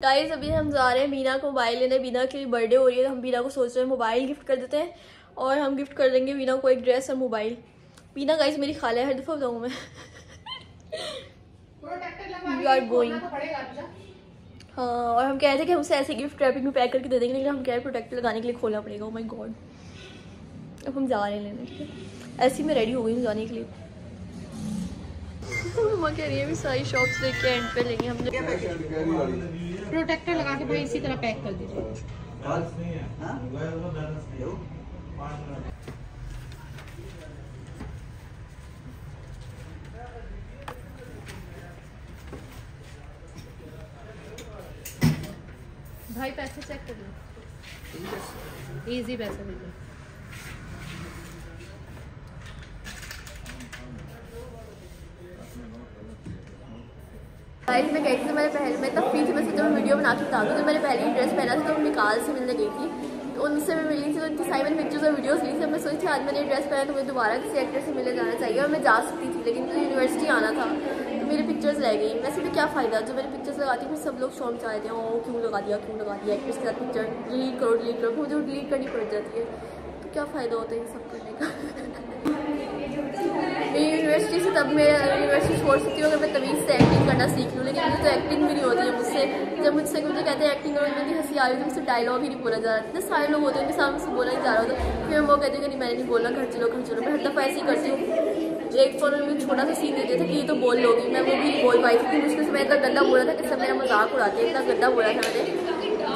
Guys अभी हम जा रहे हैं बीना को मोबाइल लेने। बीना की बर्थडे हो रही है तो हम बीना को सोच रहे हैं मोबाइल गिफ्ट कर देते हैं और हम गिफ्ट कर देंगे बीना को एक ड्रेस और मोबाइल। बीना गाइस मेरी खाला है, हर दफा बताऊँ मैं। We are going. हाँ और हम कह रहे थे कि हमसे ऐसे गिफ्ट रैपिंग में पैक करके दे देंगे, लेकिन हम कह रहे प्रोटेक्टर लगाने के लिए खोलना पड़ेगा। Oh my God. अब हम जा रहे हैं लेने के लिए। ऐसे ही मैं रेडी हो गई हूँ जाने के लिए। मम्मा कह रही है भी सारी शॉप्स देख के एंड पे लेंगे हमने। प्रोटेक्टर लगा के भाई इसी तरह पैक कर दीजिए। भाई पैसे चेक कर लो, इजी पैसे दीजिए। गाइस मैं गई थी तो मैं तब फ्री थी, मैं सोचा मैं वीडियो बना के बता दूँ। तो मैंने पहले ही ड्रेस पहना था तो मैं काल से मिलने गई थी, तो उनसे मैं मिली थी तो उनकी सारी मैंने पिक्चर्स और वीडियोस ली थी। मैं सोची थी आज मैंने ड्रेस पहना तो मुझे दोबारा किसी एक्टर से मिलने जाना चाहिए और मैं जा सकती थी, लेकिन मुझे यूनिवर्सिटी आना था तो मेरी पिक्चर्स रह गई। वैसे भी क्या फ़ायदा, जो मैंने पिक्चर्स लगाती थी फिर सब लोग शौक चाहते हैं ओ क्यों लगा दिया एक्ट्रेस के साथ पिक्चर, डिलीट करो मुझे डिलीट करनी पड़ जाती है। तो क्या फ़ायदा होता है ये सब करने का। यूनिवर्सिटी से तब मैं यूनिवर्सिटी छोड़ सकती हूँ अगर मैं तमीज़ से एक्टिंग करना सीख लूँ, लेकिन मुझे तो एक्टिंग भी नहीं होती है मुझसे। जब मुझसे कहते हैं एक्टिंग करो, मेरी हंसी आ रही थी, मुझसे डायलॉग ही नहीं बोला जा रहा। इतने सारे लोग होते हैं उनके सामने से बोला नहीं जा रहा होता, फिर वो कहते हैं कि नहीं मैंने नहीं बोलना, घर चलो। मैं हर दफ़ा ऐसे ही करती हूँ। एक फोन में छोटा सा सीन देते थे कि ये तो बोल लोगी, मैं वो भी नहीं बोल पाई थी। मुश्किल से मैं इतना गंदा बोला था कि सब मेरा मजाक उड़ाते हैं, इतना गंदा बोला था मैंने।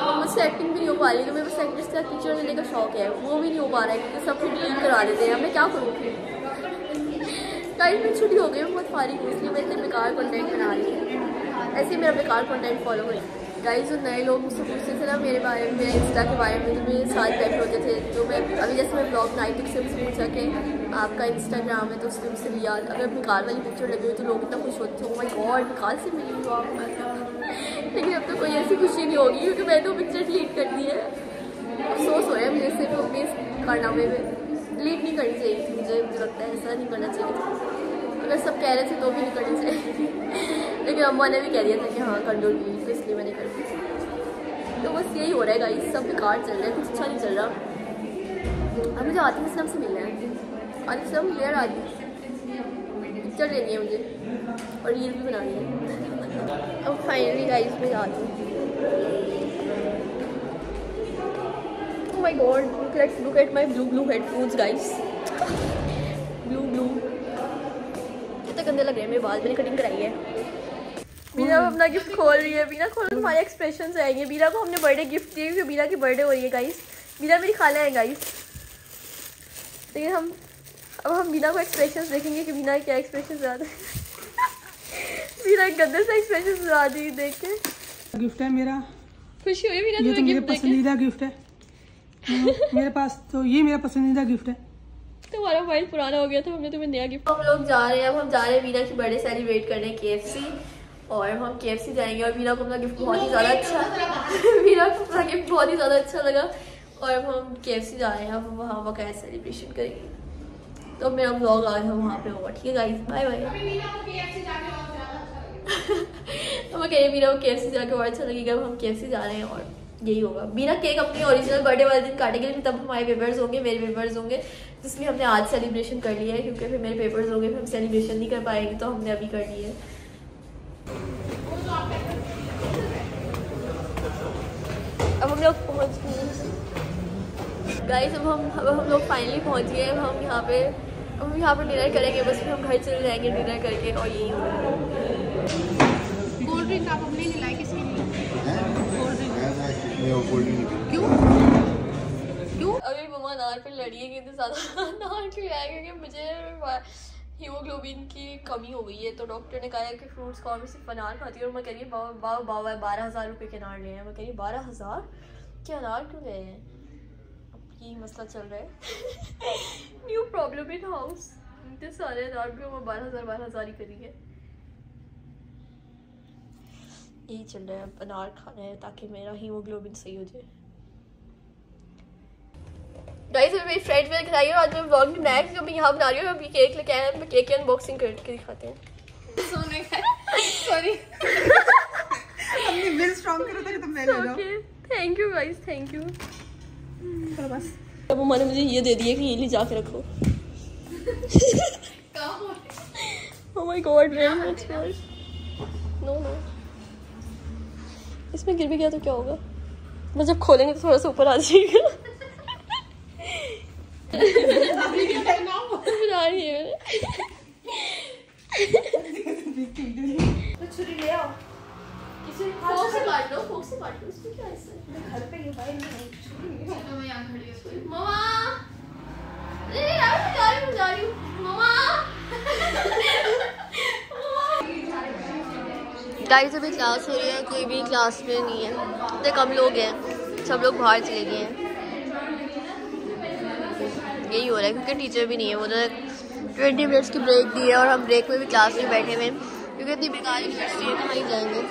और मुझसे एक्टिंग भी नहीं हो पा रही, तो मेरे बस एक्ट्रेस का पिक्चर लेने का शौक है, वो भी नहीं हो पा रहा है क्योंकि सब कुछ डिलीट करा देते हैं। मैं क्या करूँ फिर। टाइम में छुट्टी हो गई, मैं बहुत फारिग हूँ, इसलिए मैं इतने बेकार कंटेंट बना रही हूँ। ऐसे ही मेरा बेकार कंटेंट फॉलो करें। गाइस जो नए लोग मुझसे पूछते थे ना मेरे बारे में, मेरे इंस्टा के बारे में, तो मेरे साथ बैठे होते थे। जो मैं अभी जैसे मैं ब्लॉग नाइट से मुझसे पूछा कि आपका इंस्टाग्राम है तो उसने मुझसे लिया। अगर निकाल वाली पिक्चर लगी हुई तो लोग इतना खुश होते थे, ओ माय गॉड निकाल से मिली हुई आप। लेकिन अब तो कोई ऐसी खुशी नहीं होगी क्योंकि मैंने तो पिक्चर डिलीट कर दी है। अफसोस हो रहा है मुझे सिर्फ अपने कारनामे में। डिलीट नहीं करनी चाहिए थी मुझे लगता है, ऐसा नहीं करना चाहिए था। अगर सब कह रहे थे तो भी नहीं करनी चाहिए, लेकिन अम्मा ने भी कह दिया था कि हाँ कर दो डिलीट, तो इसलिए मैंने कर दी। तो बस यही हो रहा है गाइस, सब बेकार चल रहा है, कुछ अच्छा नहीं चल रहा। अब मुझे आतिफ असलम से मिलना है, आतिफ असलम लेयर आती पिक्चर लेनी है मुझे और रील भी बनानी है। अब फाइनली गाइस मैं आती हूँ। Oh my God look at my blue headphones guys. Blue कितने गंदे लग रहे हैं मेरे बाल, मैंने कटिंग कराई है। बीना अपना गिफ्ट खोल रही है। बीना खोल हमारे एक्सप्रेशन आएंगे। बीना को हमने बर्थडे गिफ्ट दिए क्योंकि बीना की बर्थडे हो रही है गाइस। बीना मेरी खाला है गाइस, लेकिन हम बीना को एक्सप्रेशन देखेंगे कि बीना क्या एक्सप्रेशन ज़्यादा है। बीना गंदे से एक्सप्रेशन ज़्यादा दी देख के। गिफ्ट है मेरा, खुशी हुई बीना, ये तो मेरा पसंदीदा गिफ्ट है। मेरे पास तो ये मेरा पसंदीदा गिफ्ट है। तुम्हारा मोबाइल पुराना हो गया था, हमने तुम्हें नया गिफ्ट। हम लोग जा रहे हैं, अब हम जा रहे हैं बीना की बर्थडे सेलिब्रेट करने KFC, और हम KFC जाएंगे। और बीना को अपना गिफ्ट बहुत ही ज़्यादा अच्छा बीना को अपना गिफ्ट बहुत ही ज़्यादा अच्छा लगा और अब हम KFC जा रहे हैं। अब वहाँ वगैरह सेलिब्रेशन करेंगे। तो मेरा व्लॉग आज हम वहाँ पे होगा। ठीक है गाइस, बाय बाय। तो मैं कह रही बीना को KFC जाके और अच्छा लगेगा। अब हम KFC जा रहे हैं और यही होगा। बीना केक अपनी ओरिजिनल बर्थडे वाले दिन काटेंगे, लेकिन तब हमारे पेपर्स होंगे, मेरे पेपर्स होंगे, जिसमें हमने आज सेलिब्रेशन कर लिया है क्योंकि फिर मेरे पेपर्स होंगे, फिर हम सेलिब्रेशन नहीं कर पाएंगे, तो हमने अभी कर लिया है। अब हम लोग पहुँच गए गाइस, अब हम लोग फाइनली पहुँच गए। अब हम यहाँ पे डिनर करेंगे, बस फिर हम घर चले जाएंगे डिनर करके और यही होगा। कोल्ड ड्रिंक आप अपने लिए लाए, किसके लिए? क्यों अभी मम्मा अनार पे लड़ी है कि ज़्यादा अनार क्यों आया, क्योंकि मुझे हीमोग्लोबिन की कमी हो गई है। तो डॉक्टर ने कहा है कि फ्रूट्स खाओ, मैं सिर्फ अनार खाती हूँ। और मैं कह रही हूँ 12,000 रुपये के अनार ले हैं। मैं कह रही 12,000 के अनार क्यों गए हैं, अब यही मसला चल रहा है। न्यू प्रॉब्लम इन हाउस, इतने सारे अनार भी मैं 12,000 ही करी है। यही चल रहा है, अब अनार खाना है ताकि मेरा हीमोग्लोबिन सही हो जाए। गाइस मेरी फ्रेंड मैंने खिलाई है, आज मैं व्लॉग नहीं बनाया क्योंकि मैं यहाँ बना रही हूँ। अभी केक लेके आए हैं, मैं केक की अनबॉक्सिंग करके दिखाते हैं। सोने का सॉरी अपनी विल स्ट्रांग करो ताकि तुम मैं ले जाओ। Thank you guys, thank you. चलो बस। अब मम्मा ने मुझे ये दे दिया कि ये ले जाके रखो। Oh my God, very much worse. No, no. इसमें गिर भी गया तो क्या होगा? बस जब खोलेंगे तो थोड़ा सा ऊपर आ जाएगा। बना रही है छुरी ले आओ। फोक से काट लो, फोक से काट लो। इसमें क्या है? घर पे ये भाई नहीं छुरी ले आओ। मैं यहाँ खड़ी हूँ। मम्मा, अरे यार मैं जा रही हूँ। मम्मा। गाइस अभी क्लास हो रही है, कोई भी क्लास में नहीं है, इतने कम लोग हैं, सब लोग बाहर चले गए हैं। यही हो रहा है क्योंकि टीचर भी नहीं है। वो तो 20 मिनट्स की ब्रेक दी है और हम ब्रेक में भी क्लास में बैठे हुए हैं क्योंकि इतनी बेकार यूनिवर्सिटी है, कहीं जाएंगे।